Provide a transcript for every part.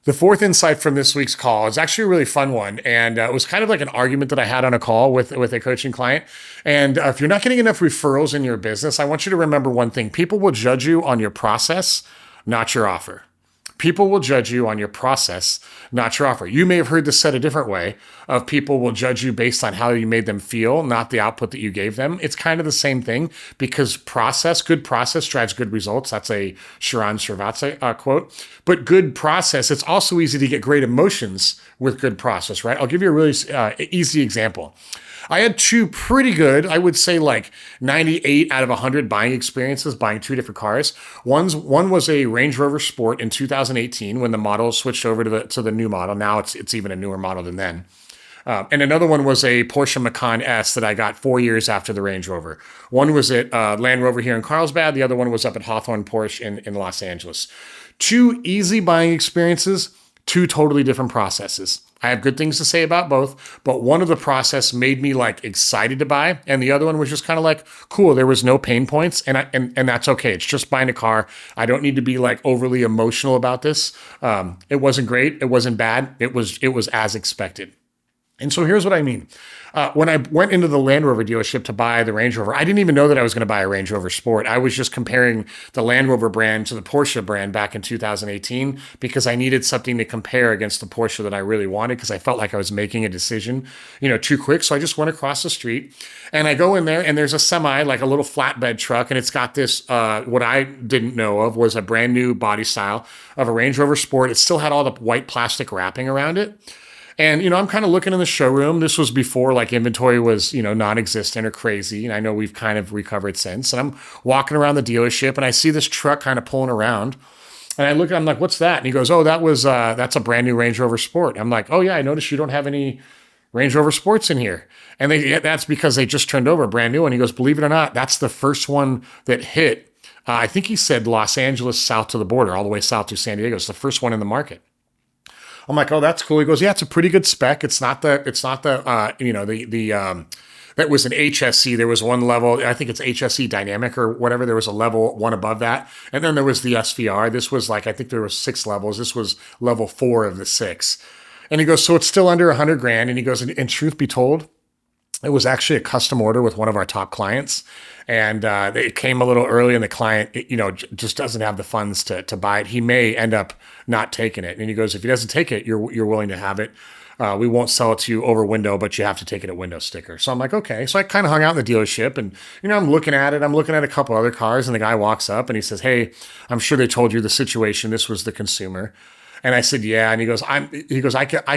The fourth insight from this week's call is actually a really fun one. And it was kind of like an argument that I had on a call with a coaching client. And if you're not getting enough referrals in your business, I want you to remember one thing. People will judge you on your process, not your offer. People will judge you on your process, not your offer. You may have heard this said a different way of people will judge you based on how you made them feel, not the output that you gave them. It's kind of the same thing because good process drives good results. That's a Sharon Srivatsa quote. But good process, it's also easy to get great emotions with good process, right? I'll give you a really easy example. I had two pretty good, I would say like 98 out of 100 buying experiences, buying two different cars. One was a Range Rover Sport in 2018 when the model switched over to the new model. Now it's even a newer model than then. And another one was a Porsche Macan S that I got 4 years after the Range Rover. One was at Land Rover here in Carlsbad. The other one was up at Hawthorne Porsche in Los Angeles. Two easy buying experiences, two totally different processes. I have good things to say about both, but one of the process made me like excited to buy, and the other one was just kind of like cool. There was no pain points, and that's okay. It's just buying a car. I don't need to be like overly emotional about this. It wasn't great. It wasn't bad. It was as expected. And so here's what I mean. When I went into the Land Rover dealership to buy the Range Rover, I didn't even know that I was going to buy a Range Rover Sport. I was just comparing the Land Rover brand to the Porsche brand back in 2018 because I needed something to compare against the Porsche that I really wanted because I felt like I was making a decision, too quick. So I just went across the street and I go in there and there's a semi, like a little flatbed truck, and it's got this, what I didn't know of was a brand new body style of a Range Rover Sport. It still had all the white plastic wrapping around it. And, I'm kind of looking in the showroom. This was before like inventory was, non-existent or crazy. And I know we've kind of recovered since. And I'm walking around the dealership and I see this truck kind of pulling around. And I'm like, what's that? And he goes, oh, that's a brand new Range Rover Sport. I'm like, oh yeah, I noticed you don't have any Range Rover Sports in here. And that's because they just turned over a brand new one. He goes, believe it or not, that's the first one that hit. I think he said Los Angeles south to the border, all the way south to San Diego. It's the first one in the market. I'm like, oh, that's cool. He goes, yeah, it's a pretty good spec. That was an HSC. There was one level, I think it's HSC Dynamic or whatever. There was a level one above that. And then there was the SVR. This was like, I think there were 6 levels. This was level 4 of the 6. And he goes, so it's still under $100,000. And he goes, and truth be told, it was actually a custom order with one of our top clients. And it came a little early and the client, just doesn't have the funds to buy it. He may end up not taking it. And he goes, if he doesn't take it, you're willing to have it. We won't sell it to you over window, but you have to take it at window sticker. So I'm like, okay. So I kind of hung out in the dealership and, I'm looking at it. I'm looking at a couple other cars and the guy walks up and he says, hey, I'm sure they told you the situation. This was the consumer. And I said, yeah. And he goes, I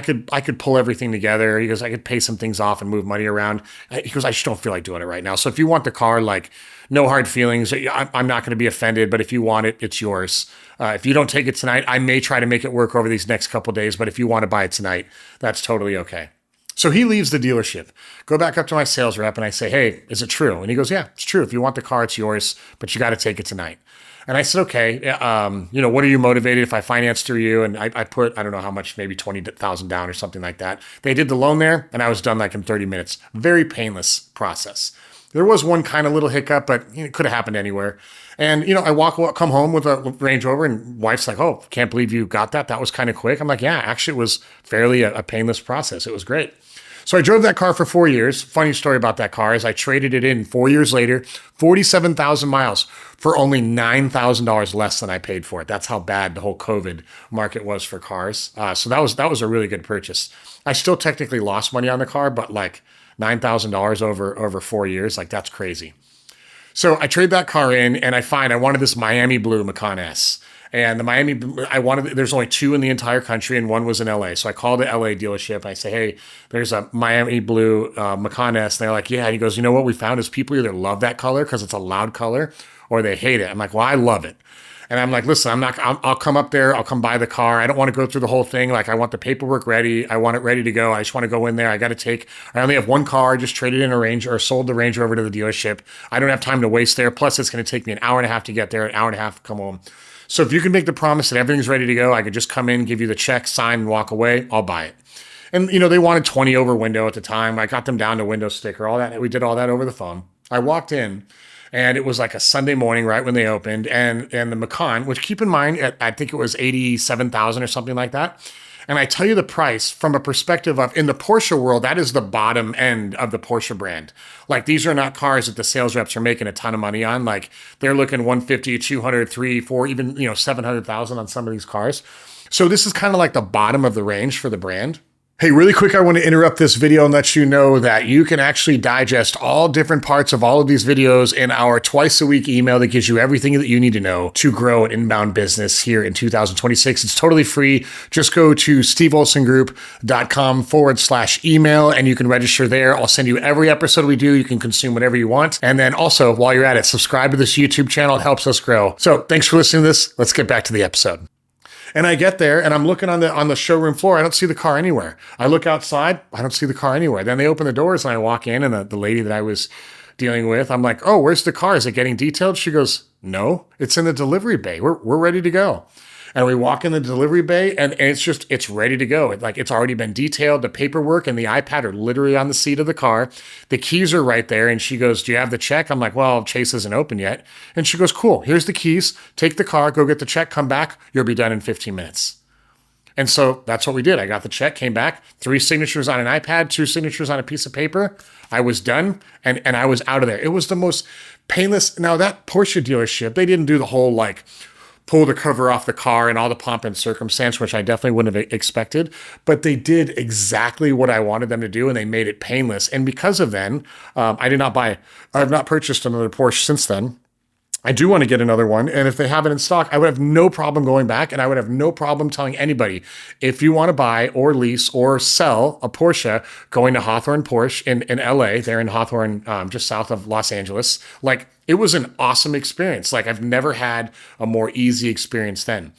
could pull everything together. He goes, I could pay some things off and move money around. He goes, I just don't feel like doing it right now. So if you want the car, like no hard feelings, I'm not going to be offended, but if you want it, it's yours. If you don't take it tonight, I may try to make it work over these next couple of days, but if you want to buy it tonight, that's totally okay. So he leaves the dealership. Go back up to my sales rep and I say, hey, is it true? And he goes, yeah, it's true. If you want the car, it's yours, but you got to take it tonight. And I said, okay, what are you motivated if I finance through you? And I put, I don't know how much, maybe 20,000 down or something like that. They did the loan there and I was done like in 30 minutes. Very painless process. There was one kind of little hiccup, but it could have happened anywhere. And, I come home with a Range Rover and wife's like, oh, can't believe you got that. That was kind of quick. I'm like, yeah, actually it was fairly a painless process. It was great. So I drove that car for 4 years. Funny story about that car is I traded it in 4 years later, 47,000 miles for only $9,000 less than I paid for it. That's how bad the whole COVID market was for cars. So that was a really good purchase. I still technically lost money on the car, but like $9,000 over 4 years, like that's crazy. So I trade that car in and I wanted this Miami blue Macan S. And there's only 2 in the entire country and one was in LA. So I called the LA dealership. I say, hey, there's a Miami blue Macan S. And they're like, yeah. And he goes, you know what we found is people either love that color because it's a loud color or they hate it. I'm like, well, I love it. And I'm like, listen, I'll come up there. I'll come buy the car. I don't want to go through the whole thing. Like I want the paperwork ready. I want it ready to go. I just want to go in there. I only have one car. I just traded in sold the Range Rover to the dealership. I don't have time to waste there. Plus it's going to take me an hour and a half to get there, an hour and a half to come home. So if you can make the promise that everything's ready to go, I could just come in, give you the check, sign, and walk away, I'll buy it. And, they wanted 20 over window at the time. I got them down to window sticker, all that. We did all that over the phone. I walked in And it was like a Sunday morning, right when they opened, and the Macan, which keep in mind, I think it was 87,000 or something like that. And I tell you the price from a perspective of in the Porsche world, that is the bottom end of the Porsche brand. Like these are not cars that the sales reps are making a ton of money on. Like they're looking 150, 200, 3, 4, even 700,000 on some of these cars. So this is kind of like the bottom of the range for the brand. Hey, really quick, I want to interrupt this video and let you know that you can actually digest all different parts of all of these videos in our twice a week email that gives you everything that you need to know to grow an inbound business here in 2026. It's totally free. Just go to steveolsongroup.com/email and you can register there. I'll send you every episode we do. You can consume whatever you want. And then also, while you're at it, subscribe to this YouTube channel. It helps us grow. So thanks for listening to this. Let's get back to the episode. And I get there and I'm looking on the showroom floor. I don't see the car anywhere. I look outside. I don't see the car anywhere. Then they open the doors and I walk in and the lady that I was dealing with, I'm like, oh, where's the car? Is it getting detailed? She goes, no, it's in the delivery bay. We're ready to go. And we walk in the delivery bay and it's ready to go. It's already been detailed. The paperwork and the iPad are literally on the seat of the car. The keys are right there. And she goes, do you have the check? I'm like, well, Chase isn't open yet. And she goes, cool, here's the keys. Take the car, go get the check, come back. You'll be done in 15 minutes. And so that's what we did. I got the check, came back, 3 signatures on an iPad, 2 signatures on a piece of paper. I was done and I was out of there. It was the most painless. Now that Porsche dealership, they didn't do the whole pull the cover off the car and all the pomp and circumstance, which I definitely wouldn't have expected. But they did exactly what I wanted them to do, and they made it painless. And because of then, I have not purchased another Porsche since then. I do want to get another one. And if they have it in stock, I would have no problem going back and I would have no problem telling anybody, if you want to buy or lease or sell a Porsche, going to Hawthorne Porsche in LA, they're in Hawthorne, just south of Los Angeles. It was an awesome experience. I've never had a more easy experience then.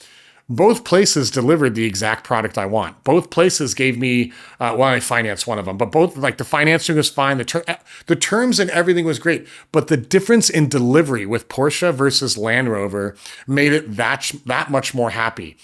Both places delivered the exact product I want. Both places gave me, I financed one of them, but both, the financing was fine. The terms and everything was great. But the difference in delivery with Porsche versus Land Rover made it that much more happy.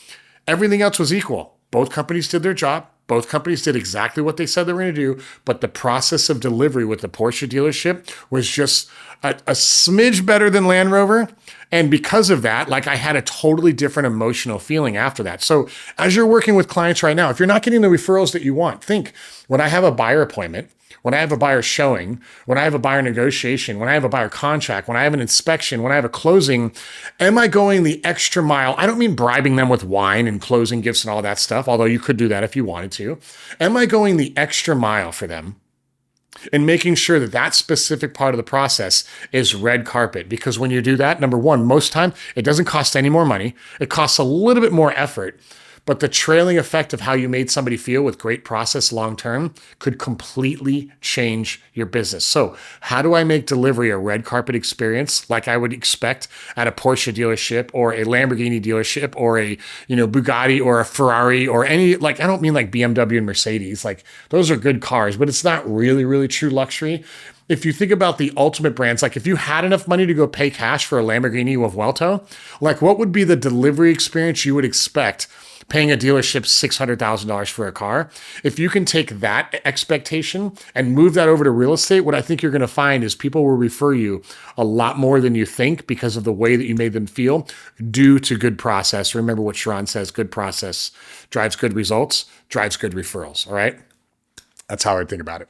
Everything else was equal. Both companies did their job. Both companies did exactly what they said they were going to do, but the process of delivery with the Porsche dealership was just a smidge better than Land Rover. And because of that, I had a totally different emotional feeling after that. So as you're working with clients right now, if you're not getting the referrals that you want, think, when I have a buyer appointment, when I have a buyer showing, when I have a buyer negotiation, when I have a buyer contract, when I have an inspection, when I have a closing, am I going the extra mile? I don't mean bribing them with wine and closing gifts and all that stuff, although you could do that if you wanted to. Am I going the extra mile for them and making sure that specific part of the process is red carpet? Because when you do that, number one, most time, it doesn't cost any more money. It costs a little bit more effort. But the trailing effect of how you made somebody feel with great process long-term could completely change your business. So how do I make delivery a red carpet experience like I would expect at a Porsche dealership or a Lamborghini dealership or a Bugatti or a Ferrari or any, I don't mean BMW and Mercedes. Those are good cars, but it's not really, really true luxury. If you think about the ultimate brands, if you had enough money to go pay cash for a Lamborghini with Vuelto, what would be the delivery experience you would expect paying a dealership $600,000 for a car? If you can take that expectation and move that over to real estate, what I think you're going to find is people will refer you a lot more than you think because of the way that you made them feel due to good process. Remember what Sharon says, good process drives good results, drives good referrals. All right. That's how I think about it.